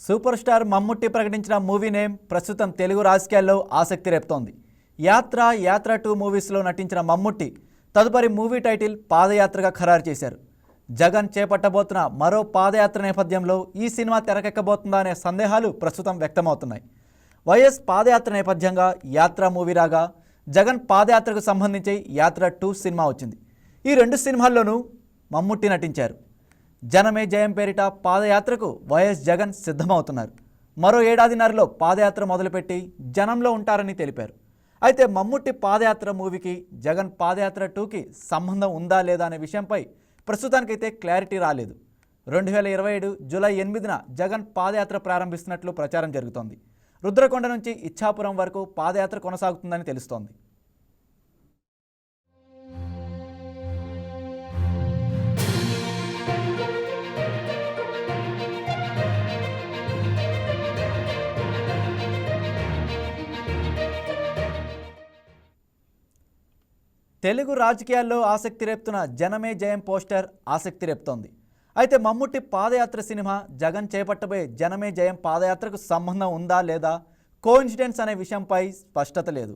Super star Mammootty ప్రకటించిన movie name ప్రస్తుతం తెలుగు రాజకీయాల్లో ఆసక్తి రేపుతోంది. యాత్ర 2 మూవీస్లో నటించిన మమ్ముట్టి తదుపరి మూవీ టైటిల్ పాదయాత్రగా ఖరారు చేశారు. జగన్ చేపట్టబోతున్న మరో పాదయాత్ర నేపథ్యంలో ఈ సినిమా తెరకెక్కబోతుందా అనే సందేహాలు ప్రస్తుతం వ్యక్తమవుతున్నాయి. వైఎస్ పాదయాత్ర నేపథ్యంగా యాత్ర మూవీ రాగా జగన్ పాదయాత్రకు సంబంధించి యాత్ర 2 సినిమా వచ్చింది. ఈ 2 సినిమాల్లోనూ మమ్ముట్టి నటించారు. జనమే జయం పేరిట పాదయాత్రకు వైఎస్ జగన్ సిద్ధమవుతున్నారు. మరో ఏడాదిన్నరలో పాదయాత్ర మొదలుపెట్టి జనంలో ఉంటారని తెలిపారు. అయితే మమ్ముట్టి పాదయాత్ర మూవీకి జగన్ పాదయాత్ర 2కి సంబంధం ఉందా లేదా అనే విషయంపై ప్రస్తుతానికైతే క్లారిటీ రాలేదు. 2027 జూలై 8న జగన్ పాదయాత్ర ప్రారంభిస్తున్నట్లు ప్రచారం జరుగుతోంది. రుద్రకొండ నుంచి ఇచ్ఛాపురం వరకు పాదయాత్ర కొనసాగుతుందని తెలుస్తోంది. తెలుగు రాజకీయాల్లో ఆసక్తి రేపుతున్న జనమే జయం పోస్టర్ ఆసక్తి రేపుతోంది. అయితే మమ్ముట్టి పాదయాత్ర సినిమా జగన్ చేపట్టబోయే జనమే జయం పాదయాత్రకు సంబంధం ఉందా లేదా, కోఇన్సిడెన్స్ అనే విషయంపై స్పష్టత లేదు.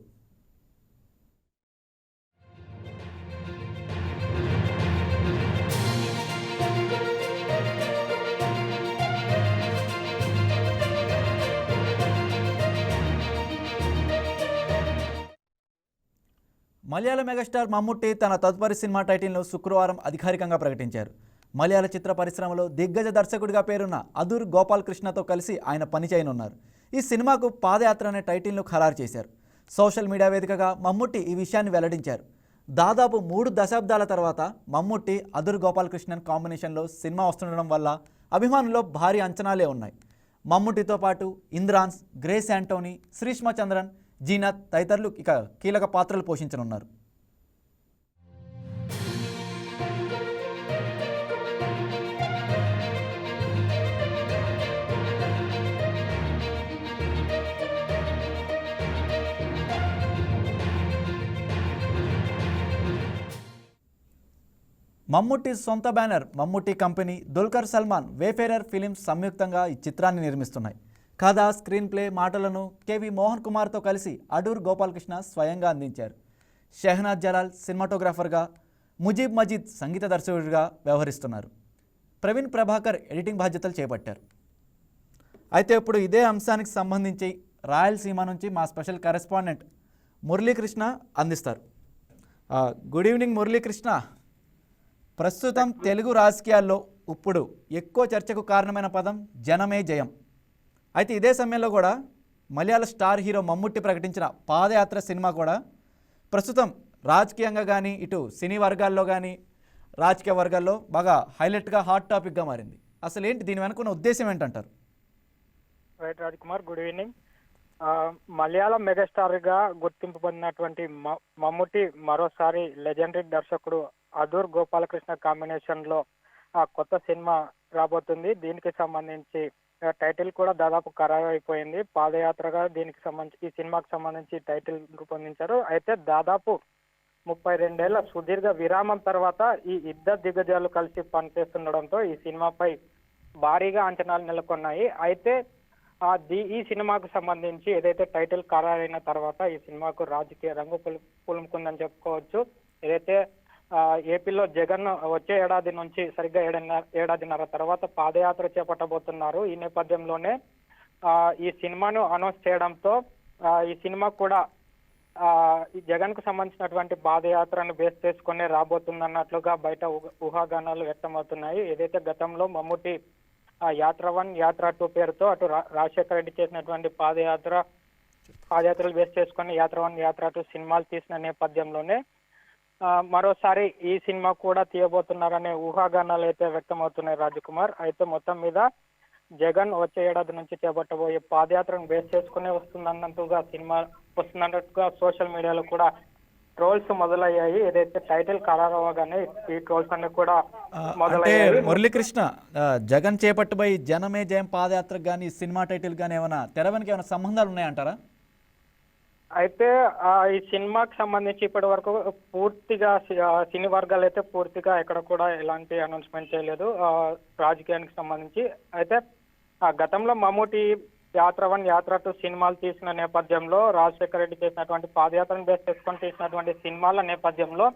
మలయాళ మెగాస్టార్ మమ్ముట్టి తన తదుపరి సినిమా టైటిల్ను శుక్రవారం అధికారికంగా ప్రకటించారు. మలయాళ చిత్ర పరిశ్రమలో దిగ్గజ దర్శకుడిగా పేరున్న అదూర్ గోపాలకృష్ణతో కలిసి ఆయన పనిచేయనున్నారు. ఈ సినిమాకు పాదయాత్ర అనే టైటిల్ను ఖరారు చేశారు. సోషల్ మీడియా వేదికగా మమ్ముట్టి ఈ విషయాన్ని వెల్లడించారు. దాదాపు 3 దశాబ్దాల తర్వాత మమ్ముట్టి అదూర్ గోపాలకృష్ణన్ కాంబినేషన్లో సినిమా వస్తుండడం వల్ల అభిమానుల్లో భారీ అంచనాలే ఉన్నాయి. మమ్ముట్టితో పాటు ఇంద్రాన్స్, గ్రేస్ యాంటోనీ, శ్రీష్మ చంద్రన్, జీనత్ తదితరులు ఇక కీలక పాత్రలు పోషించనున్నారు. మమ్ముట్టి సొంత banner Mammootty company, Dulquer Salmaan, Wayfarer films సంయుక్తంగా ఈ చిత్రాన్ని నిర్మిస్తున్నాయి. కథ, స్క్రీన్ ప్లే, మాటలను కేవి మోహన్ కుమార్తో కలిసి అడూర్ గోపాలకృష్ణ స్వయంగా అందించారు. షెహనాజ్ జలాల్ సినిమాటోగ్రాఫర్గా, ముజీబ్ మజీద్ సంగీత దర్శకుడిగా వ్యవహరిస్తున్నారు. ప్రవీణ్ ప్రభాకర్ ఎడిటింగ్ బాధ్యతలు చేపట్టారు. అయితే ఇప్పుడు ఇదే అంశానికి సంబంధించి రాయలసీమ నుంచి మా స్పెషల్ కరెస్పాండెంట్ మురళీకృష్ణ అందిస్తారు. Good evening Muralikrishna. ప్రస్తుతం తెలుగు రాజకీయాల్లో ఇప్పుడు ఎక్కువ చర్చకు కారణమైన పదం జనమే జయం. అయితే ఇదే సమయంలో కూడా మలయాళ స్టార్ హీరో మమ్ముట్టి ప్రకటించిన పాదయాత్ర సినిమా కూడా ప్రస్తుతం రాజకీయంగా కానీ, ఇటు సినీ వర్గాల్లో కానీ, రాజకీయ వర్గాల్లో బాగా హైలైట్గా హాట్ టాపిక్గా మారింది. అసలు ఏంటి దీని వెనుకున్న ఉద్దేశం ఏంటంటారు? Right Raj Kumar, good evening. Malayalam మెగాస్టార్గా గుర్తింపు పొందినటువంటి మమ్ముట్టి మరోసారి లెజెండరీ దర్శకుడు అదూర్ గోపాలకృష్ణ కాంబినేషన్లో కొత్త సినిమా రాబోతుంది. దీనికి సంబంధించి టైటిల్ కూడా దాదాపు ఖరారు అయిపోయింది. పాదయాత్రగా దీనికి సంబంధించి ఈ సినిమాకి సంబంధించి టైటిల్ రూపొందించారు. అయితే దాదాపు 32 ఏళ్ల సుదీర్ఘ విరామం తర్వాత ఈ ఇద్దరు దిగ్గజాలు కలిసి పనిచేస్తుండడంతో ఈ సినిమాపై భారీగా అంచనాలు నెలకొన్నాయి. అయితే ఈ సినిమాకు సంబంధించి ఏదైతే టైటిల్ ఖరారైన తర్వాత ఈ సినిమాకు రాజకీయ రంగు పులుముకుందని చెప్పుకోవచ్చు. ఏదైతే ఏపీలో జగన్ వచ్చే ఏడాది నుంచి సరిగ్గా ఏడాదిన్నర తర్వాత పాదయాత్ర చేపట్టబోతున్నారు. ఈ నేపథ్యంలోనే ఈ సినిమాను అనౌన్స్ చేయడంతో ఈ సినిమా కూడా ఈ జగన్ కు సంబంధించినటువంటి పాదయాత్రను బేస్ చేసుకునే రాబోతుందన్నట్లుగా బయట ఊహాగానాలు వ్యక్తమవుతున్నాయి. ఏదైతే గతంలో మమ్ముట్టి యాత్ర 1, యాత్ర 2 పేరుతో అటు రాజశేఖర రెడ్డి చేసినటువంటి పాదయాత్రలు బేస్ చేసుకుని యాత్ర 1, యాత్ర 2 సినిమాలు తీసిన నేపథ్యంలోనే మరోసారి ఈ సినిమా కూడా తీయబోతున్నారనే ఊహాగానాలు అయితే వ్యక్తమవుతున్నాయి రాజకుమార్. అయితే మొత్తం మీద జగన్ వచ్చే ఏడాది నుంచి చేపట్టబోయే పాదయాత్రను బేస్ చేసుకునే వస్తున్నట్టుగా సోషల్ మీడియాలో కూడా ట్రోల్స్ మొదలయ్యాయి. ఏదైతే టైటిల్ ఖరారు అవ్వగానే ఈ ట్రోల్స్ అన్ని కూడా మొదలయ్యాయి. మురళీకృష్ణ, జగన్ చేపట్టబోయే జనమే జయం పాదయాత్రకు కానీ, సినిమా టైటిల్ కానీ ఏమైనా తెర వెనుక ఏమైనా సంబంధాలు ఉన్నాయంటారా? అయితే ఈ సినిమాకి సంబంధించి ఇప్పటి వరకు పూర్తిగా సినీ వర్గాలు అయితే పూర్తిగా ఎక్కడ కూడా ఎలాంటి అనౌన్స్మెంట్ చేయలేదు రాజకీయానికి సంబంధించి. అయితే గతంలో మమ్ముటి యాత్ర 1, యాత్ర 2 సినిమాలు తీసిన నేపథ్యంలో రాజశేఖర రెడ్డి చేసినటువంటి పాదయాత్రను బేస్ చేసుకొని తీసినటువంటి సినిమాల నేపథ్యంలో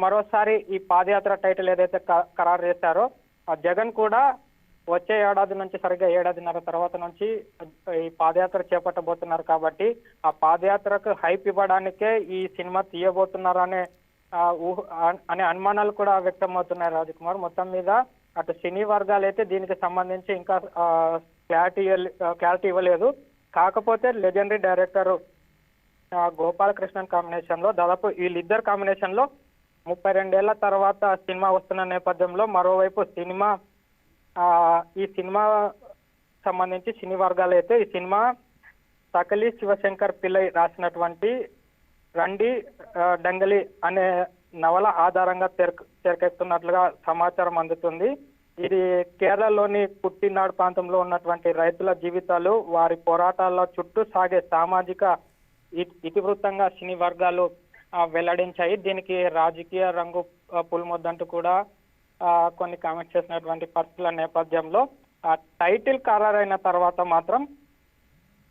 మరోసారి ఈ పాదయాత్ర టైటిల్ ఏదైతే ఖరారు చేశారో జగన్ కూడా వచ్చే ఏడాది నుంచి సరిగ్గా ఏడాదిన్నర తర్వాత నుంచి ఈ పాదయాత్ర చేపట్టబోతున్నారు కాబట్టి ఆ పాదయాత్రకు హైప్ ఇవ్వడానికే ఈ సినిమా తీయబోతున్నారనే అనే అనుమానాలు కూడా వ్యక్తమవుతున్నాయి రాజకుమార్. మొత్తం మీద అటు సినీ వర్గాలు అయితే దీనికి సంబంధించి ఇంకా క్లారిటీ ఇవ్వలేదు. కాకపోతే లెజెండరీ డైరెక్టర్ గోపాలకృష్ణన్ కాంబినేషన్ లో దాదాపు వీళ్ళిద్దరు కాంబినేషన్ లో 32 ఏళ్ల తర్వాత సినిమా వస్తున్న నేపథ్యంలో మరోవైపు ఈ సినిమా సంబంధించి సినీ వర్గాలు అయితే ఈ సినిమా సకలి శివశంకర్ పిల్లై రాసినటువంటి రండి డంగలి అనే నవల ఆధారంగా తెరకెక్కుతున్నట్లుగా సమాచారం అందుతుంది. ఇది కేరళలోని కుట్టినాడు ప్రాంతంలో ఉన్నటువంటి రైతుల జీవితాలు, వారి పోరాటాల చుట్టూ సాగే సామాజిక ఇతివృత్తంగా సినీ వర్గాలు వెల్లడించాయి. దీనికి రాజకీయ రంగు పులుమొద్దంటూ కూడా కొన్ని కామెంట్స్ చేసినటువంటి పరిస్థితుల నేపథ్యంలో టైటిల్ ఖరారైన తర్వాత మాత్రం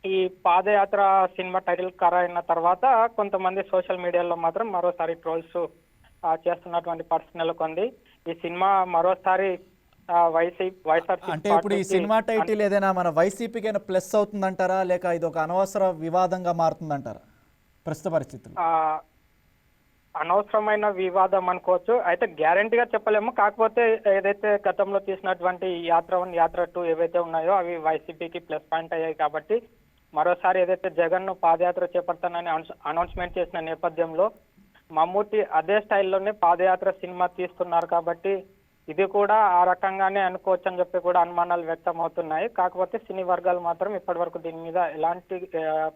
ఈ పాదయాత్ర సినిమా టైటిల్ ఖరారైన తర్వాత కొంతమంది సోషల్ మీడియాలో మాత్రం మరోసారి ట్రోల్స్ చేస్తున్నటువంటి పరిస్థితి నెలకొంది. ఈ సినిమా మరోసారి అంటే ఇప్పుడు ఈ సినిమా టైటిల్ ఏదైనా మన వైసీపీకి ప్లస్ అవుతుందంటారా, లేక ఇది ఒక అనవసర వివాదంగా మారుతుందంటారా ప్రస్తుత పరిస్థితులు? అనవసరమైన వివాదం అనుకోవచ్చు, అయితే గ్యారంటీగా చెప్పలేము. కాకపోతే ఏదైతే గతంలో తీసినటువంటి యాత్ర 1, యాత్ర 2 ఏవైతే ఉన్నాయో అవి వైసీపీకి ప్లస్ పాయింట్ అయ్యాయి కాబట్టి మరోసారి ఏదైతే జగన్ ను పాదయాత్ర చేపడతానని అనౌన్స్మెంట్ చేసిన నేపథ్యంలో మమ్ముటి అదే స్టైల్లోనే పాదయాత్ర సినిమా తీస్తున్నారు కాబట్టి ఇది కూడా ఆ రకంగానే అనుకోవచ్చు అని చెప్పి కూడా అనుమానాలు వ్యక్తం అవుతున్నాయి. కాకపోతే సినీ వర్గాలు మాత్రం ఇప్పటి వరకు దీని మీద ఎలాంటి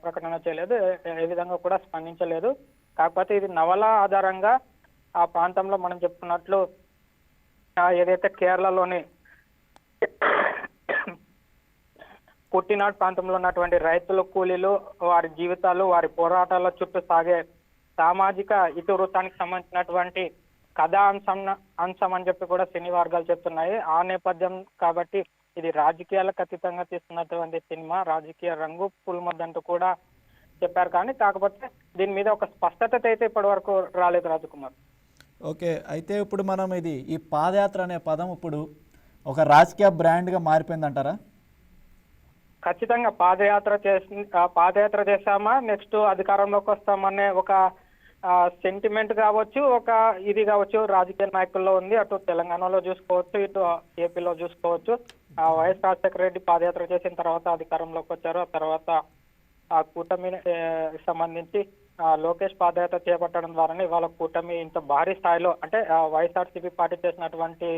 ప్రకటన చేయలేదు, ఏ విధంగా కూడా స్పందించలేదు. కాకపోతే ఇది నవల ఆధారంగా ఆ ప్రాంతంలో మనం చెప్పుకున్నట్లు ఏదైతే కేరళలోని కుట్టినాడు ప్రాంతంలో ఉన్నటువంటి రైతులు, కూలీలు, వారి జీవితాలు, వారి పోరాటాల చుట్టూ సాగే సామాజిక ఇతివృత్తానికి సంబంధించినటువంటి కథా అంశం అని చెప్పి కూడా సినీ వర్గాలు చెప్తున్నాయి. ఆ నేపథ్యం కాబట్టి ఇది రాజకీయాలకు అతీతంగా తీస్తున్నటువంటి సినిమా, రాజకీయ రంగు పుల్మద్దంటూ కూడా చెప్పారు. కానీ కాకపోతే దీని మీద ఒక స్పష్టత అయితే ఇప్పటి వరకు రాలేదు రాజకుమార్. ఓకే, అయితే ఇప్పుడు మనం ఈ పాదయాత్ర అనే పదం ఇప్పుడు ఒక రాజకీయ బ్రాండ్గా మారిపోయిందంటారా? ఖచ్చితంగా పాదయాత్ర చేశామా నెక్స్ట్ అధికారంలోకి వస్తామనే ఒక సెంటిమెంట్ కావచ్చు, ఒక ఇది కావచ్చు రాజకీయ నాయకుల్లో ఉంది. అటు తెలంగాణలో చూసుకోవచ్చు, ఇటు ఏపీలో చూసుకోవచ్చు. వైఎస్ రాజశేఖర రెడ్డి పాదయాత్ర చేసిన తర్వాత అధికారంలోకి వచ్చారు. ఆ తర్వాత ఆ కూటమి సంబంధించి లోకేష్ పాదయాత్ర చేపట్టడం ద్వారానే ఇవాళ కూటమి ఇంత భారీ స్థాయిలో అంటే వైఎస్ఆర్సీపీ పార్టీ చేసినటువంటి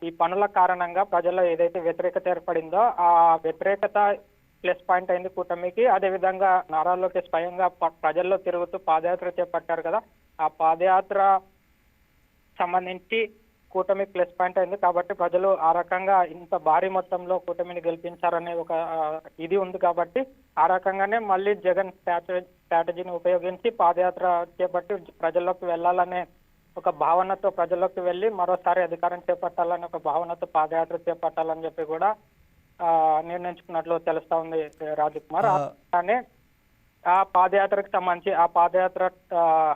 ఈ పనుల కారణంగా ప్రజల్లో ఏదైతే వ్యతిరేకత ఏర్పడిందో ఆ వ్యతిరేకత ప్లస్ పాయింట్ అయింది కూటమికి. అదేవిధంగా నారా లోకేష్ స్వయంగా ప్రజల్లో తిరుగుతూ పాదయాత్ర చేపట్టారు కదా, ఆ పాదయాత్ర సంబంధించి కూటమి ప్లస్ పాయింట్ అయింది. కాబట్టి ప్రజలు ఆ రకంగా ఇంత భారీ మొత్తంలో కూటమిని గెలిపించారనే ఒక ఇది ఉంది. కాబట్టి ఆ రకంగానే మళ్ళీ జగన్ స్ట్రాటజీని ఉపయోగించి పాదయాత్ర చేపట్టి ప్రజల్లోకి వెళ్ళాలనే ఒక భావనతో ప్రజల్లోకి వెళ్ళి మరోసారి అధికారం చేపట్టాలనే ఒక భావనతో పాదయాత్ర చేపట్టాలని చెప్పి కూడా నిర్ణయించుకున్నట్లు తెలుస్తా ఉంది రాజకుమార్. కానీ ఆ పాదయాత్రకు సంబంధించి ఆ పాదయాత్ర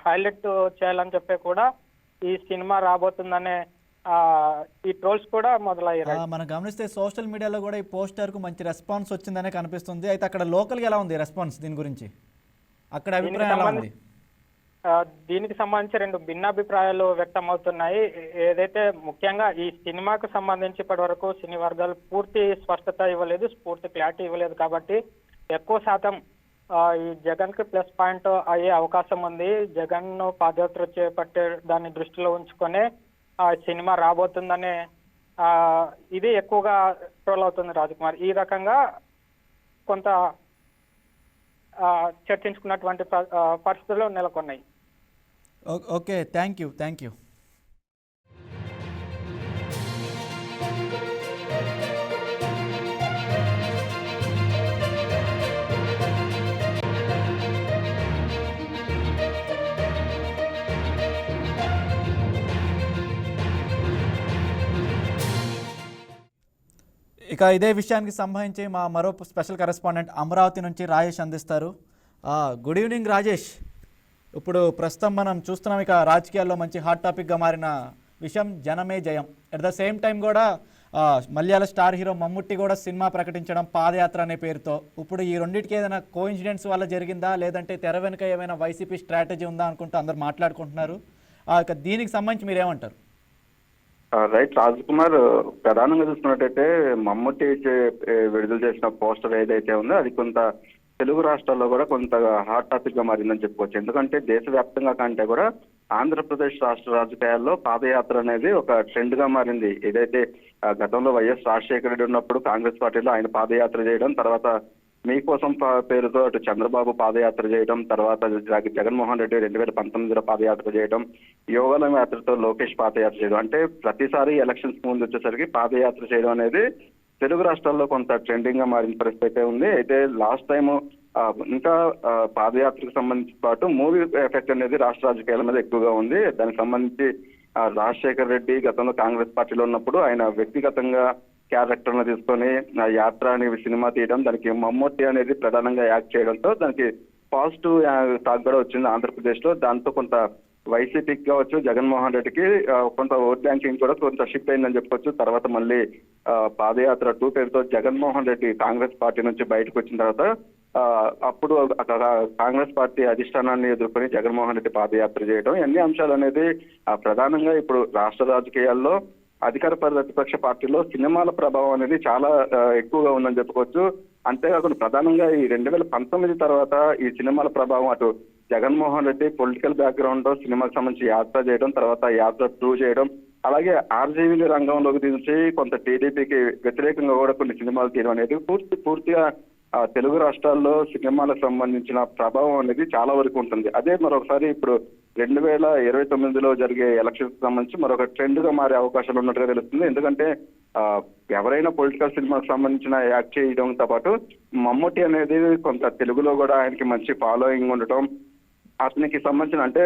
హైలైట్ చేయాలని చెప్పి కూడా ఈ సినిమా రాబోతుందనే ఈ ట్రోల్స్ కూడా మొదలయ్యాయి. మనం గమనిస్తే సోషల్ మీడియాలో కూడా ఈ పోస్టర్ కు మంచి రెస్పాన్స్ వచ్చిందనే కనిపిస్తుంది. అయితే అక్కడ లోకల్ గా ఎలా ఉంది రెస్పాన్స్ దీని గురించి? అక్కడ అభిప్రాయం ఎలా ఉంది? దీనికి సంబంధించి రెండు భిన్నాభిప్రాయాలు వ్యక్తం అవుతున్నాయి. ఏదైతే ముఖ్యంగా ఈ సినిమాకు సంబంధించి ఇప్పటి వరకు సినీ వర్గాలు పూర్తి స్పష్టత ఇవ్వలేదు, పూర్తి క్లారిటీ ఇవ్వలేదు. కాబట్టి ఎక్కువ శాతం ఈ జగన్ కి ప్లస్ పాయింట్ అయ్యే అవకాశం ఉంది. జగన్ ను పాదయాత్ర చేపట్టే దాన్ని దృష్టిలో ఉంచుకొని సినిమా రాబోతుందనే ఇది ఎక్కువగా ట్రోల్ అవుతుంది రాజకుమార్. ఈ రకంగా కొంత చర్చించుకున్నటువంటి పరిస్థితులు నెలకొన్నాయి. Okay, thank you. ఇక ఇదే విషయానికి సంబంధించి మా మరో స్పెషల్ కరెస్పాండెంట్ అమరావతి నుంచి రాజేష్ అందిస్తారు. Good evening Rajesh. ఇప్పుడు ప్రస్తుతం మనం చూస్తున్నాం, ఇక రాజకీయాల్లో మంచి హాట్ టాపిక్గా మారిన విషయం జనమే జయం. అట్ ద సేమ్ టైం కూడా మలయాళ స్టార్ హీరో మమ్ముట్టి కూడా సినిమా ప్రకటించడం పాదయాత్ర అనే పేరుతో. ఇప్పుడు ఈ రెండింటికి ఏదైనా కోఇన్సిడెన్స్ వల్ల జరిగిందా, లేదంటే తెర వెనుక ఏమైనా వైసీపీ స్ట్రాటజీ ఉందా అనుకుంటూ అందరు మాట్లాడుకుంటున్నారు. ఇక దీనికి సంబంధించి మీరేమంటారు? రైట్ రాజ్ కుమార్, ప్రధానంగా చూసుకున్నట్టయితే మమ్ముట్టి విడుదల చేసిన పోస్టర్ ఏదైతే ఉందో అది కొంత తెలుగు రాష్ట్రాల్లో కూడా కొంత హాట్ టాపిక్ గా మారిందని చెప్పుకోవచ్చు. ఎందుకంటే దేశవ్యాప్తంగా కంటే కూడా ఆంధ్రప్రదేశ్ రాష్ట్ర రాజకీయాల్లో పాదయాత్ర అనేది ఒక ట్రెండ్ గా మారింది. ఏదైతే గతంలో వైఎస్ రాజశేఖర రెడ్డి ఉన్నప్పుడు కాంగ్రెస్ పార్టీలో ఆయన పాదయాత్ర చేయడం, తర్వాత మీకోసం పేరుతో అటు చంద్రబాబు పాదయాత్ర చేయడం, తర్వాత జగన్మోహన్ రెడ్డి 2019లో పాదయాత్ర చేయడం, యోగాల యాత్రతో లోకేష్ పాదయాత్ర చేయడం, అంటే ప్రతిసారి ఎలక్షన్స్ ముందు వచ్చేసరికి పాదయాత్ర చేయడం అనేది తెలుగు రాష్ట్రాల్లో కొంత ట్రెండింగ్ గా మారిన పరిస్థితి ఉంది. అయితే లాస్ట్ టైం ఇంకా పాదయాత్రకు సంబంధించి పాటు మూవీ ఎఫెక్ట్ అనేది రాష్ట్ర రాజకీయాల మీద ఎక్కువగా ఉంది. దానికి సంబంధించి రాజశేఖర్ రెడ్డి గతంలో కాంగ్రెస్ పార్టీలో ఉన్నప్పుడు ఆయన వ్యక్తిగతంగా క్యారెక్టర్ను తీసుకొని యాత్ర అనే సినిమా తీయడం, దానికి మమ్ముట్టి అనేది ప్రధానంగా యాక్ట్ చేయడంతో దానికి పాజిటివ్ టాక్ కూడా వచ్చింది ఆంధ్రప్రదేశ్ లో. దాంతో కొంత వైసీపీకి కావచ్చు, జగన్మోహన్ రెడ్డికి కొంత ఓట్ బ్యాంకింగ్ కూడా కొంత షిఫ్ట్ అయిందని చెప్పొచ్చు. తర్వాత మళ్ళీ పాదయాత్ర 2 పేరుతో జగన్మోహన్ రెడ్డి కాంగ్రెస్ పార్టీ నుంచి బయటకు వచ్చిన తర్వాత అప్పుడు కాంగ్రెస్ పార్టీ అధిష్టానాన్ని ఎదుర్కొని జగన్మోహన్ రెడ్డి పాదయాత్ర చేయడం, అన్ని అంశాలు అనేది ప్రధానంగా ఇప్పుడు రాష్ట్ర రాజకీయాల్లో అధికార ప్రతిపక్ష పార్టీలో సినిమాల ప్రభావం అనేది చాలా ఎక్కువగా ఉందని చెప్పుకోవచ్చు. అంతేకాకుండా ప్రధానంగా ఈ 2019 తర్వాత ఈ సినిమాల ప్రభావం అటు జగన్మోహన్ రెడ్డి పొలిటికల్ బ్యాక్గ్రౌండ్ సినిమాకి సంబంధించి యాత్ర చేయడం, తర్వాత యాత్ర 2 చేయడం, అలాగే ఆర్జీవీ రంగంలోకి దించి కొంత టీడీపీకి వ్యతిరేకంగా కూడా కొన్ని సినిమాలు తీయడం అనేది పూర్తిగా తెలుగు రాష్ట్రాల్లో సినిమాలకు సంబంధించిన ప్రభావం అనేది చాలా వరకు ఉంటుంది. అదే మరొకసారి ఇప్పుడు 2029లో జరిగే ఎలక్షన్స్ సంబంధించి మరొక ట్రెండ్ గా మారే అవకాశాలు ఉన్నట్టుగా తెలుస్తుంది. ఎందుకంటే ఎవరైనా పొలిటికల్ సినిమాకి సంబంధించిన యాక్ట్ చేయడంతో పాటు మమ్ముట్టి అనేది కొంత తెలుగులో కూడా ఆయనకి మంచి ఫాలోయింగ్ ఉండటం, అతనికి సంబంధించిన అంటే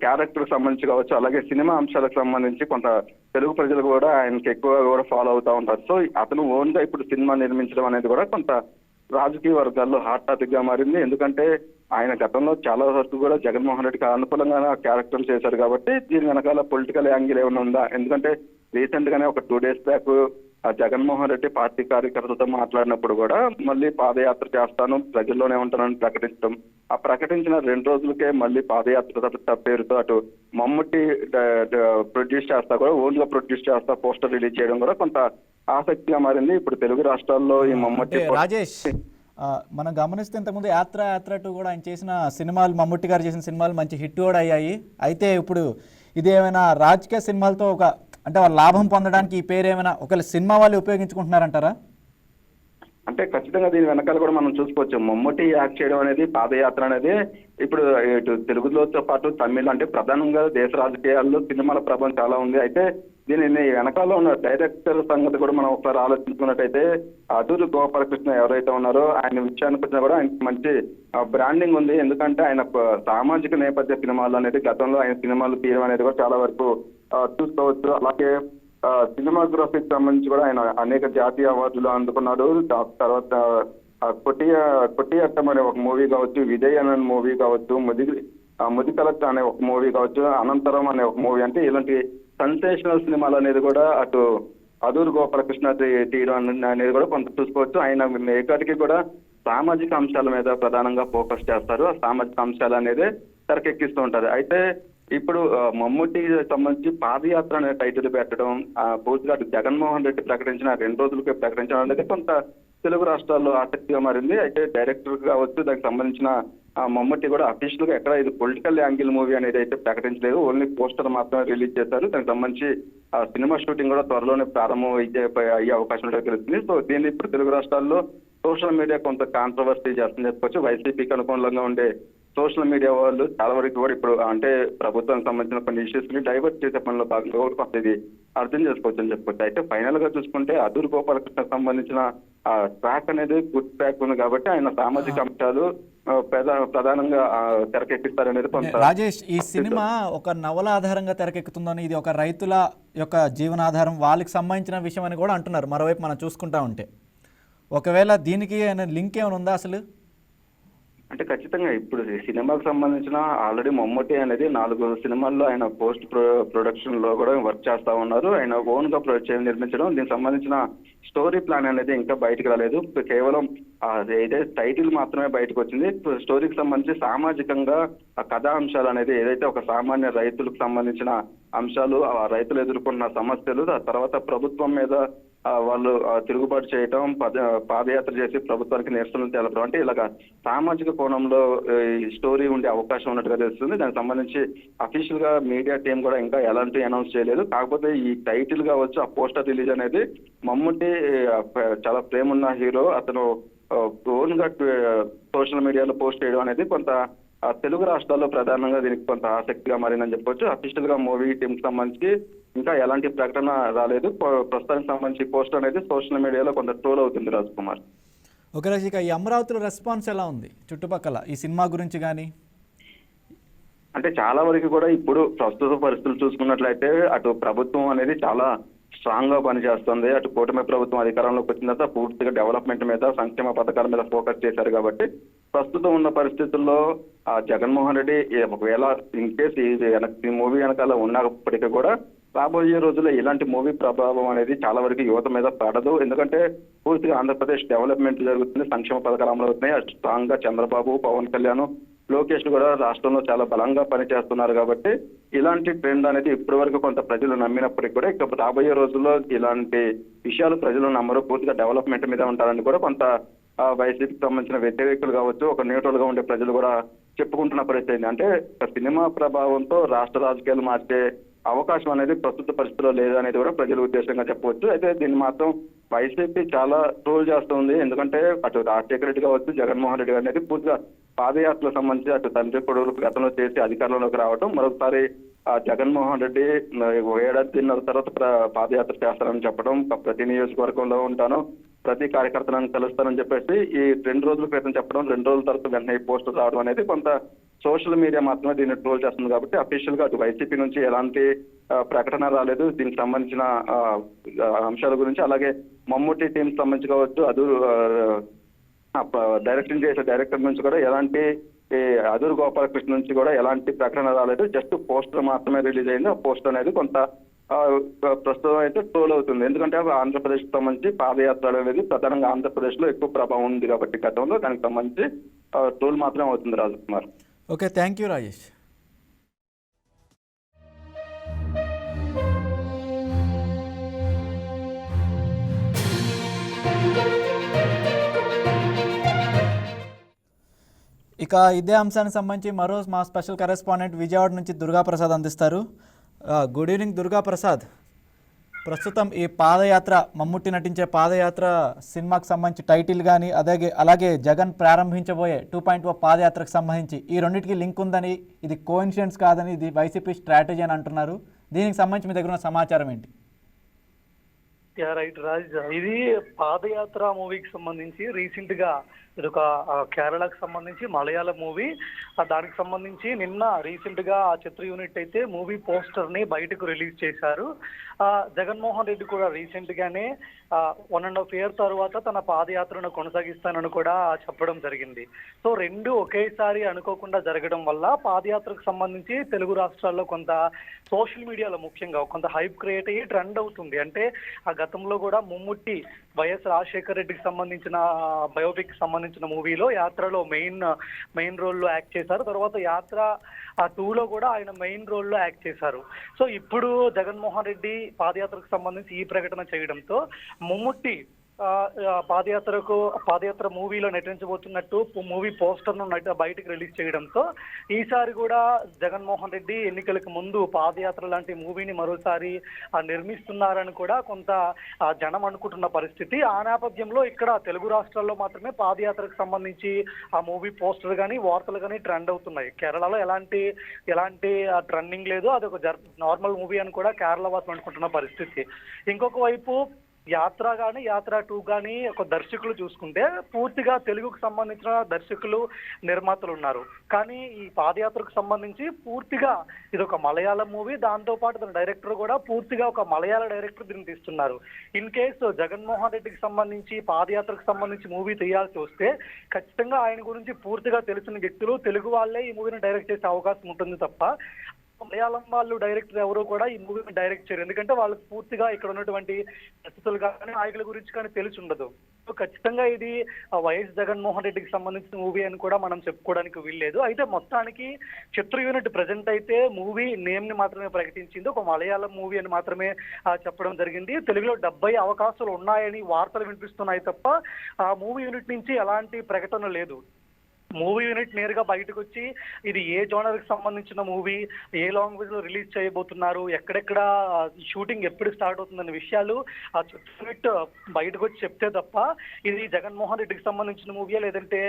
క్యారెక్టర్ సంబంధించి కావచ్చు, అలాగే సినిమా అంశాలకు సంబంధించి కొంత తెలుగు ప్రజలు కూడా ఆయనకి ఎక్కువగా కూడా ఫాలో అవుతా ఉంటారు. సో అతను ఓన్ గా ఇప్పుడు సినిమా నిర్మించడం అనేది కూడా కొంత రాజకీయ వర్గాల్లో హాట్ టాపిక్ గా మారింది. ఎందుకంటే ఆయన గతంలో చాలా వరకు కూడా జగన్మోహన్ రెడ్డికి అనుకూలంగా క్యారెక్టర్ చేశారు కాబట్టి దీని వెనకాల పొలిటికల్ యాంగిల్ ఏమైనా ఉందా? ఎందుకంటే రీసెంట్ గానే ఒక 2 days back Jaganmohan Reddy party కార్యకర్తలతో మాట్లాడినప్పుడు కూడా మళ్ళీ పాదయాత్ర చేస్తాను, ప్రజల్లోనే ఉంటానని ప్రకటించడం, ఆ ప్రకటించిన 2 రోజులకే మళ్ళీ పాదయాత్ర పేరుతో అటు మమ్ముట్టి ప్రొడ్యూస్ చేస్తా కూడా ఓన్ గా ప్రొడ్యూస్ చేస్తా పోస్టర్ రిలీజ్ చేయడం కూడా కొంత ఆసక్తిగా మారింది. ఇప్పుడు తెలుగు రాష్ట్రాల్లో ఈ మమ్ముట్టి రాజేష్, మనం గమనిస్తే ఇంతకుముందు యాత్ర 2 కూడా ఆయన చేసిన సినిమాలు, మమ్ముట్టి గారు చేసిన సినిమాలు మంచి హిట్ కూడా అయ్యాయి. అయితే ఇప్పుడు ఇది ఏమైనా రాజకీయ సినిమాలతో అంటే వాళ్ళ లాభం పొందడానికి ఈ పేరు ఏమైనా ఒకవేళ సినిమా వాళ్ళు ఉపయోగించుకుంటున్నారంటారా? అంటే ఖచ్చితంగా దీని వెనకాల కూడా మనం చూసుకోవచ్చు. మమ్ముట్టి యాక్ట్ చేయడం అనేది పాదయాత్ర అనేది ఇప్పుడు ఇటు తెలుగులోతో పాటు తమిళ, అంటే ప్రధానంగా దేశ రాజకీయాల్లో సినిమాల ప్రభావం చాలా ఉంది. అయితే దీని వెనకాల ఉన్న డైరెక్టర్ సంగతి కూడా మనం ఒకసారి ఆలోచించుకున్నట్టయితే అదూర్ గోపాలకృష్ణ ఎవరైతే ఉన్నారో ఆయన విషయానికి వచ్చినా కూడా ఆయనకి మంచి బ్రాండింగ్ ఉంది. ఎందుకంటే ఆయన సామాజిక నేపథ్య సినిమాలు అనేది గతంలో ఆయన సినిమాలు తీయడం అనేది కూడా చాలా వరకు చూసుకోవచ్చు. అలాగే సినిమాగ్రఫీకి సంబంధించి కూడా ఆయన అనేక జాతీయ అవార్డులు అందుకున్నాడు. తర్వాత కొట్టియట్టం అనే ఒక మూవీ కావచ్చు, విజయ్ అనే మూవీ కావచ్చు, ముదికలత్ అనే ఒక మూవీ కావచ్చు, అనంతరం అనే ఒక మూవీ, అంటే ఇలాంటి సెన్సేషనల్ సినిమాలు అనేది కూడా అటు అదూర్ గోపాలకృష్ణ తీయడం అనేది కూడా కొంత చూసుకోవచ్చు. ఆయన ఏకాటికి కూడా సామాజిక అంశాల మీద ప్రధానంగా ఫోకస్ చేస్తారు. ఆ సామాజిక అంశాలు అనేది తెరకెక్కిస్తూ ఉంటారు. అయితే ఇప్పుడు మమ్ముట్టి సంబంధించి పాదయాత్ర అనే టైటిల్ పెట్టడం, పూర్తిగా జగన్మోహన్ రెడ్డి ప్రకటించిన 2 రోజులకే ప్రకటించడం అనేది కొంత తెలుగు రాష్ట్రాల్లో ఆసక్తిగా మారింది. అయితే డైరెక్టర్ కావచ్చు, దానికి సంబంధించిన మమ్ముట్టి కూడా అఫీషియల్ గా ఎక్కడ ఇది పొలిటికల్ యాంగిల్ మూవీ అనేది అయితే ప్రకటించలేదు, ఓన్లీ పోస్టర్ మాత్రమే రిలీజ్ చేశారు. దానికి సంబంధించి సినిమా షూటింగ్ కూడా త్వరలోనే ప్రారంభం అయ్యే అవకాశం ఉంటే తెలుస్తుంది. సో దీన్ని ఇప్పుడు తెలుగు రాష్ట్రాల్లో సోషల్ మీడియా కొంత కాంట్రవర్సీ చేస్తుందని చెప్పుకోవచ్చు. వైసీపీకి అనుకూలంగా ఉండే సోషల్ మీడియా వాళ్ళు చాలా వరకు కూడా ఇప్పుడు అంటే ప్రభుత్వానికి సంబంధించిన కొన్ని ఇష్యూస్ ని డైవర్ట్ చేసే పనిలో భాగంగా కూడా కొంత ఇది అర్థం చేసుకోవచ్చు అని చెప్పుకోవచ్చు. అయితే ఫైనల్ గా చూసుకుంటే అదూర్ గోపాలకృష్ణకు సంబంధించిన ట్రాక్ అనేది గుడ్ ట్రాక్ ఉంది కాబట్టి ఆయన సామాజిక అంశాలు ప్రధానంగా తెరకెక్కిస్తారనేది కొంత రాజేష్, ఈ సినిమా ఒక నవల ఆధారంగా తెరకెక్కుతుందని, ఇది ఒక రైతుల యొక్క జీవనాధారం వాళ్ళకి సంబంధించిన విషయం అని కూడా అంటున్నారు మరోవైపు మనం చూసుకుంటా ఉంటే. ఒకవేళ దీనికి లింక్ ఏమైనా ఉందా అసలు? అంటే ఖచ్చితంగా ఇప్పుడు ఈ సినిమాకు సంబంధించిన ఆల్రెడీ మమ్మూటి అనేది 4 సినిమాల్లో ఆయన ప్రొడక్షన్ లో కూడా వర్క్ చేస్తా ఉన్నారు. ఆయన ఓన్ గా నిర్మించడం, దీనికి సంబంధించిన స్టోరీ ప్లాన్ అనేది ఇంకా బయటకు రాలేదు. కేవలం ఏదైతే టైటిల్ మాత్రమే బయటకు వచ్చింది. స్టోరీకి సంబంధించి సామాజికంగా ఆ కథా అంశాలు అనేది ఏదైతే ఒక సామాన్య రైతులకు సంబంధించిన అంశాలు, ఆ రైతులు ఎదుర్కొన్న సమస్యలు, ఆ తర్వాత ప్రభుత్వం మీద వాళ్ళు తిరుగుబాటు చేయటం, పాదయాత్ర చేసి ప్రభుత్వానికి నిరసనలు తెలపడం, అంటే ఇలాగ సామాజిక కోణంలో ఈ స్టోరీ ఉండే అవకాశం ఉన్నట్టుగా తెలుస్తుంది. దానికి సంబంధించి అఫీషియల్ గా మీడియా టీం కూడా ఇంకా ఎలాంటి అనౌన్స్ చేయలేదు. కాకపోతే ఈ టైటిల్ గా వచ్చి ఆ పోస్టర్ రిలీజ్ అనేది మమ్ముట్టి చాలా ప్రేమ ఉన్న హీరో, అతను ఓన్ గా సోషల్ మీడియాలో పోస్ట్ చేయడం అనేది కొంత తెలుగు రాష్ట్రాల్లో ప్రధానంగా దీనికి కొంత ఆసక్తిగా మారిందని చెప్పొచ్చు. అఫీషియల్ గా మూవీ టీమ్ కి సంబంధించి ఇంకా ఎలాంటి ప్రకటన రాలేదు. ప్రస్తుతానికి సంబంధించి పోస్ట్ అనేది సోషల్ మీడియాలో కొంత ట్రోల్ అవుతుంది రాజ్ కుమార్. ఓకే రాజు, ఇక ఈ అమరావతిలో రెస్పాన్స్ ఎలా ఉంది చుట్టుపక్కల ఈ సినిమా గురించి కానీ? అంటే చాలా వరకు కూడా ఇప్పుడు ప్రస్తుత పరిస్థితులు చూసుకున్నట్లయితే అటు ప్రభుత్వం అనేది చాలా స్ట్రాంగ్ గా పనిచేస్తుంది. అటు కూటమి ప్రభుత్వం అధికారంలోకి వచ్చిన తర్వాత పూర్తిగా డెవలప్మెంట్ మీద, సంక్షేమ పథకాల మీద ఫోకస్ చేశారు. కాబట్టి ప్రస్తుతం ఉన్న పరిస్థితుల్లో జగన్మోహన్ రెడ్డి ఒకవేళ ఇన్ కేస్ ఈ మూవీ వెనకాల ఉన్నప్పటికీ కూడా రాబోయే రోజుల్లో ఇలాంటి మూవీ ప్రభావం అనేది చాలా వరకు యువత మీద పడదు. ఎందుకంటే పూర్తిగా ఆంధ్రప్రదేశ్ డెవలప్మెంట్ జరుగుతుంది, సంక్షేమ పథకాలు అమలు అవుతున్నాయి. అటు స్ట్రాంగ్ గా చంద్రబాబు, పవన్ కళ్యాణ్, లోకేష్ కూడా రాష్ట్రంలో చాలా బలంగా పనిచేస్తున్నారు. కాబట్టి ఇలాంటి ట్రెండ్ అనేది ఇప్పటి వరకు కొంత ప్రజలు నమ్మినప్పటికీ కూడా ఇక రాబోయే రోజుల్లో ఇలాంటి విషయాలు ప్రజలు నమ్మరు, పూర్తిగా డెవలప్మెంట్ మీద ఉంటారని కూడా కొంత వైసీపీకి సంబంధించిన వ్యతిరేకులు కావచ్చు, ఒక న్యూట్రల్ గా ఉండే ప్రజలు కూడా చెప్పుకుంటున్న పరిస్థితి. అంటే సినిమా ప్రభావంతో రాష్ట్ర రాజకీయాలు మార్చే అవకాశం అనేది ప్రస్తుత పరిస్థితిలో లేదనేది కూడా ప్రజల ఉద్దేశంగా చెప్పవచ్చు. అయితే దీన్ని మాత్రం వైసీపీ చాలా ట్రోల్ చేస్తుంది. ఎందుకంటే అటు రాజశేఖర రెడ్డి కావచ్చు, జగన్మోహన్ రెడ్డి అనేది పూర్తిగా పాదయాత్రకు సంబంధించి అటు తండ్రి కొడుకులకు గతంలో చేసి అధికారంలోకి రావడం, మరొకసారి జగన్మోహన్ రెడ్డి 1 ఏడాదిన్నర తర్వాత పాదయాత్ర చేస్తారని చెప్పడం, ప్రతి నియోజకవర్గంలో ఉంటాను, ప్రతి కార్యకర్తలను కలుస్తానని చెప్పేసి ఈ 2 రోజుల క్రితం చెప్పడం, 2 రోజుల తర్వాత వెంటనే పోస్టర్ రావడం అనేది కొంత సోషల్ మీడియా మాత్రమే దీన్ని ట్రోల్ చేస్తుంది. కాబట్టి అఫీషియల్ గా అటు వైసీపీ నుంచి ఎలాంటి ప్రకటన రాలేదు దీనికి సంబంధించిన అంశాల గురించి. అలాగే మమ్ముట్టి టీం సంబంధించి కావచ్చు, డైరెక్టింగ్ చేసే డైరెక్టర్ నుంచి కూడా ఎలాంటి అదూర్ గోపాలకృష్ణ నుంచి కూడా ఎలాంటి ప్రకటన రాలేదు. జస్ట్ పోస్టర్ మాత్రమే రిలీజ్ అయింది. ఆ పోస్టర్ అనేది కొంత ప్రస్తుతం అయితే ట్రోల్ అవుతుంది. ఎందుకంటే ఆంధ్రప్రదేశ్ కి సంబంధించి పాదయాత్ర అనేది ప్రధానంగా ఆంధ్రప్రదేశ్ లో ఎక్కువ ప్రభావం ఉంది కాబట్టి గతంలో దానికి సంబంధించి ట్రోల్ మాత్రమే అవుతుంది Raj Kumar. Okay, thank you Rajesh. ఇక ఇదే అంశానికి సంబంధించి మరో మా స్పెషల్ కరెస్పాండెంట్ విజయవాడ నుంచి దుర్గాప్రసాద్ అందిస్తారు. Good evening Durgaprasad. ప్రస్తుతం ఈ పాదయాత్ర, మమ్ముట్టి నటించే పాదయాత్ర సినిమాకి సంబంధించి టైటిల్ కానీ అలాగే జగన్ ప్రారంభించబోయే 2.0 పాదయాత్రకు సంబంధించి ఈ రెండింటికి లింక్ ఉందని, ఇది కోఇన్సిడెన్స్ కాదని, ఇది వైసీపీ స్ట్రాటజీ అని అంటున్నారు. దీనికి సంబంధించి మీ దగ్గర ఉన్న సమాచారం ఏంటి? రైట్ రాజ్, ఇది పాదయాత్ర మూవీకి సంబంధించి రీసెంట్ గా ఇది ఒక కేరళకు సంబంధించి మలయాళం మూవీ. దానికి సంబంధించి నిన్న రీసెంట్ గా ఆ చిత్ర యూనిట్ అయితే మూవీ పోస్టర్ ని బయటకు రిలీజ్ చేశారు. జగన్మోహన్ రెడ్డి కూడా రీసెంట్ గానే 1.5 year తర్వాత తన పాదయాత్రను కొనసాగిస్తానని కూడా చెప్పడం జరిగింది. సో రెండు ఒకేసారి అనుకోకుండా జరగడం వల్ల పాదయాత్రకు సంబంధించి తెలుగు రాష్ట్రాల్లో కొంత సోషల్ మీడియాలో ముఖ్యంగా కొంత హైప్ క్రియేట్ అయ్యి ట్రెండ్ అవుతుంది. అంటే ఆ గతంలో కూడా మమ్ముట్టి వైఎస్ రాజశేఖర రెడ్డికి సంబంధించిన బయోపిక్ సంబంధించిన మూవీలో యాత్రలో మెయిన్ రోల్లో యాక్ట్ చేశారు. తర్వాత యాత్ర 2లో కూడా ఆయన మెయిన్ రోల్లో యాక్ట్ చేశారు. సో ఇప్పుడు జగన్మోహన్ రెడ్డి పాదయాత్రకు సంబంధించి ఈ ప్రకటన చేయడంతో మమ్ముట్టి పాదయాత్ర మూవీలో నటించబోతున్నట్టు మూవీ పోస్టర్ ను బయటకు రిలీజ్ చేయడంతో ఈసారి కూడా జగన్మోహన్ రెడ్డి ఎన్నికలకు ముందు పాదయాత్ర లాంటి మూవీని మరోసారి నిర్మిస్తున్నారని కూడా కొంత జనం అనుకుంటున్న పరిస్థితి. ఆ నేపథ్యంలో ఇక్కడ తెలుగు రాష్ట్రాల్లో మాత్రమే పాదయాత్రకు సంబంధించి ఆ మూవీ పోస్టర్ కానీ వార్తలు కానీ ట్రెండ్ అవుతున్నాయి. కేరళలో ఎలాంటి ట్రెండింగ్ లేదు, అది ఒక నార్మల్ మూవీ అని కూడా కేరళ వాసులు అనుకుంటున్న పరిస్థితి. ఇంకొక వైపు యాత్ర కానీ యాత్ర 2 కానీ ఒక దర్శకులు చూసుకుంటే పూర్తిగా తెలుగుకు సంబంధించిన దర్శకులు నిర్మాతలు ఉన్నారు. కానీ ఈ పాదయాత్రకు సంబంధించి పూర్తిగా ఇది ఒక మలయాళం మూవీ, దాంతో పాటు తన డైరెక్టర్ కూడా పూర్తిగా ఒక మలయాళ డైరెక్టర్ దీన్ని తీస్తున్నారు. ఇన్ కేసు జగన్మోహన్ రెడ్డికి సంబంధించి పాదయాత్రకు సంబంధించి మూవీ తీయాల్సి వస్తే ఖచ్చితంగా ఆయన గురించి పూర్తిగా తెలిసిన వ్యక్తులు తెలుగు వాళ్ళే ఈ మూవీని డైరెక్ట్ చేసే అవకాశం ఉంటుంది తప్ప మలయాళం వాళ్ళు డైరెక్టర్ ఎవరు కూడా ఈ మూవీని డైరెక్ట్ చేయరు. ఎందుకంటే వాళ్ళకి పూర్తిగా ఇక్కడ ఉన్నటువంటి పరిస్థితులు కానీ నాయకుల గురించి కానీ తెలిసి ఉండదు. సో ఖచ్చితంగా ఇది వైఎస్ జగన్మోహన్ రెడ్డికి సంబంధించిన మూవీ అని కూడా మనం చెప్పుకోవడానికి వీల్లేదు. అయితే మొత్తానికి చిత్ర యూనిట్ ప్రజెంట్ అయితే మూవీ నేమ్ ని మాత్రమే ప్రకటించింది, ఒక మలయాళం మూవీ అని మాత్రమే చెప్పడం జరిగింది. తెలుగులో 70 అవకాశాలు ఉన్నాయని వార్తలు వినిపిస్తున్నాయి తప్ప ఆ మూవీ యూనిట్ నుంచి ఎలాంటి ప్రకటన లేదు. మూవీ యూనిట్ నేరుగా బయటకు వచ్చి ఇది ఏ జోనర్ కి సంబంధించిన మూవీ, ఏ లాంగ్వేజ్ లో రిలీజ్ చేయబోతున్నారు, ఎక్కడెక్కడ షూటింగ్ ఎప్పుడు స్టార్ట్ అవుతుందనే విషయాలు ఆ యూనిట్ బయటకు వచ్చి చెప్తే తప్ప ఇది జగన్మోహన్ రెడ్డికి సంబంధించిన మూవీ లేదంటే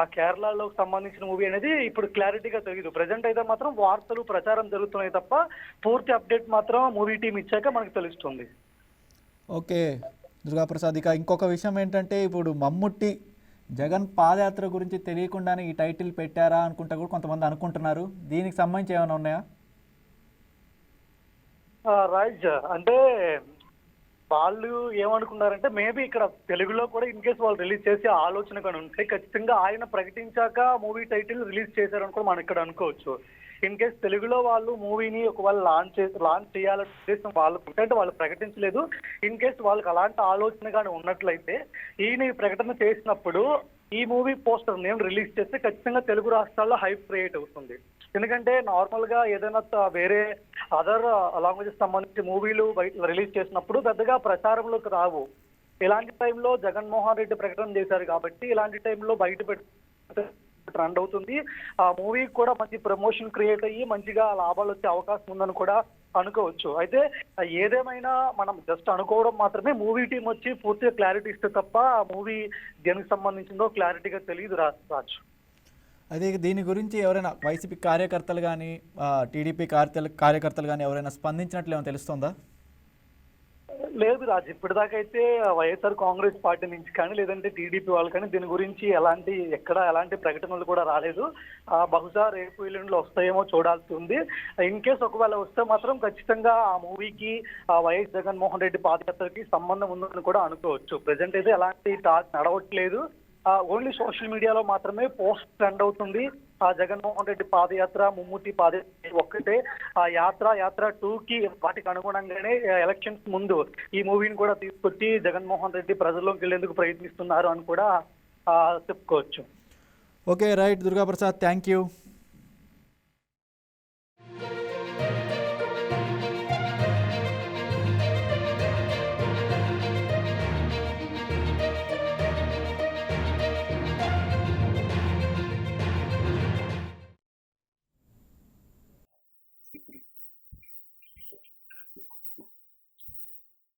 ఆ కేరళలో సంబంధించిన మూవీ అనేది ఇప్పుడు క్లారిటీగా తెలియదు. ప్రజెంట్ అయితే మాత్రం వార్తలు ప్రచారం జరుగుతున్నాయి తప్ప పూర్తి అప్డేట్ మాత్రం మూవీ టీం ఇచ్చాక మనకు తెలుస్తుంది. ఓకే దుర్గాప్రసాద్, ఇక ఇంకొక విషయం ఏంటంటే ఇప్పుడు మమ్ముట్టి జగన్ పాదయాత్ర గురించి తెలియకుండానే ఈ టైటిల్ పెట్టారా అనుకుంటా కూడా కొంతమంది అనుకుంటున్నారు. దీనికి సంబంధించి ఏమైనా ఉన్నాయా? రైట్, అంటే వాళ్ళు ఏమనుకున్నారంటే మేబీ ఇక్కడ తెలుగులో కూడా ఇన్ కేసు వాళ్ళు రిలీజ్ చేసే ఆలోచన కానీ ఉంటే ఖచ్చితంగా ఆయన ప్రకటించాక మూవీ టైటిల్ రిలీజ్ చేశారని కూడా మనం ఇక్కడ అనుకోవచ్చు. ఇన్ కేసు తెలుగులో వాళ్ళు మూవీని ఒకవేళ లాంచ్ చేయాలనే ఉద్దేశం వాళ్ళకు అంటే వాళ్ళు ప్రకటించలేదు. ఇన్ కేసు వాళ్ళకి అలాంటి ఆలోచన కానీ ఉన్నట్లయితే ఈయన ఈ ప్రకటన చేసినప్పుడు ఈ మూవీ పోస్టర్ నేమ్ రిలీజ్ చేస్తే ఖచ్చితంగా తెలుగు రాష్ట్రాల్లో హైప్ క్రియేట్ అవుతుంది. ఎందుకంటే నార్మల్ గా ఏదైనా వేరే అదర్ లాంగ్వేజెస్ సంబంధించి మూవీలు బయట రిలీజ్ చేసినప్పుడు పెద్దగా ప్రచారంలోకి రావు. ఇలాంటి టైంలో జగన్మోహన్ రెడ్డి ప్రకటన చేశారు కాబట్టి ఇలాంటి టైంలో బయట పెట్టి ట్రెండ్ అవుతుంది. ఆ మూవీ కూడా మంచి ప్రమోషన్ క్రియేట్ అయ్యి మంచిగా లాభాలు వచ్చే అవకాశం ఉందని కూడా అనుకోవచ్చు. అయితే ఏదేమైనా మనం జస్ట్ అనుకోవడం మాత్రమే, మూవీ టీం వచ్చి పూర్తిగా క్లారిటీ ఇస్తే తప్ప ఆ మూవీ దేనికి సంబంధించిందో క్లారిటీగా తెలియదు రాజ్. అదే దీని గురించి ఎవరైనా వైసీపీ కార్యకర్తలు కానీ టీడీపీ కార్యకర్తలు కానీ ఎవరైనా స్పందించినట్లు ఏమైనా తెలుస్తుందా? లేదు రాజ్, ఇప్పటిదాకైతే వైఎస్ఆర్ కాంగ్రెస్ పార్టీ నుంచి కానీ లేదంటే టీడీపీ వాళ్ళు కానీ దీని గురించి ఎలాంటి ప్రకటనలు కూడా రాలేదు. బహుశా రేపు ఎల్లుండిలో వస్తాయేమో చూడాల్సి ఉంది. ఇన్ కేసు ఒకవేళ వస్తే మాత్రం ఖచ్చితంగా ఆ మూవీకి వైఎస్ జగన్మోహన్ రెడ్డి పాదయాత్రకి సంబంధం ఉందని కూడా అనుకోవచ్చు. ప్రెసెంట్ అయితే ఎలాంటి టాక్ నడవట్లేదు. ఓన్లీ సోషల్ మీడియాలో మాత్రమే పోస్ట్ ట్రెండ్ అవుతుంది. ఆ జగన్మోహన్ రెడ్డి పాదయాత్ర, మమ్ముట్టి పాదయాత్ర ఒక్కటే. ఆ యాత్ర 2కి వాటికి అనుగుణంగానే ఎలక్షన్స్ ముందు ఈ మూవీని కూడా తీసుకొచ్చి జగన్మోహన్ రెడ్డి ప్రజల్లోకి వెళ్లేందుకు ప్రయత్నిస్తున్నారు అని కూడా చెప్పుకోవచ్చు. Okay right Durgaprasad, thank you.